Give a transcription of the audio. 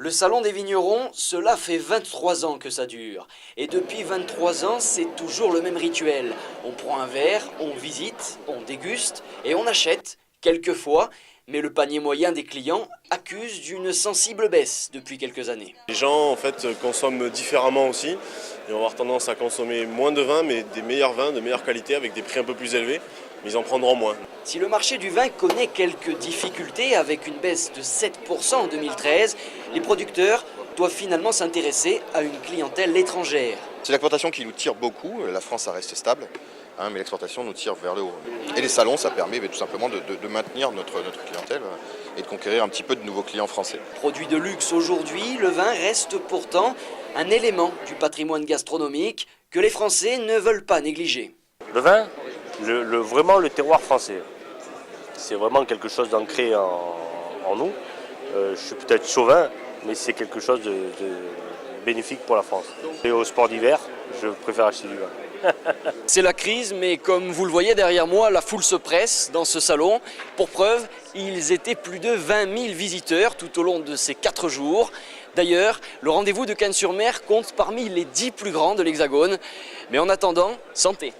Le salon des vignerons, cela fait 23 ans que ça dure. Et depuis 23 ans, c'est toujours le même rituel. On prend un verre, on visite, on déguste et on achète, quelquefois. Mais le panier moyen des clients accuse d'une sensible baisse depuis quelques années. Les gens en fait consomment différemment aussi et vont avoir tendance à consommer moins de vin mais des meilleurs vins de meilleure qualité avec des prix un peu plus élevés, mais ils en prendront moins. Si le marché du vin connaît quelques difficultés avec une baisse de 7% en 2013, les producteurs doivent finalement s'intéresser à une clientèle étrangère. C'est l'exportation qui nous tire beaucoup, la France ça reste stable, mais l'exportation nous tire vers le haut. Et les salons ça permet tout simplement de maintenir notre clientèle et de conquérir un petit peu de nouveaux clients français. Produit de luxe aujourd'hui, le vin reste pourtant un élément du patrimoine gastronomique que les Français ne veulent pas négliger. Le vin, vraiment le terroir français, c'est vraiment quelque chose d'ancré en nous. Je suis peut-être chauvin, mais c'est quelque chose de bénéfique pour la France. Et au sport d'hiver, je préfère acheter du vin. C'est la crise, mais comme vous le voyez derrière moi, la foule se presse dans ce salon. Pour preuve, ils étaient plus de 20 000 visiteurs tout au long de ces 4 jours. D'ailleurs, le rendez-vous de Cannes-sur-Mer compte parmi les 10 plus grands de l'Hexagone. Mais en attendant, santé!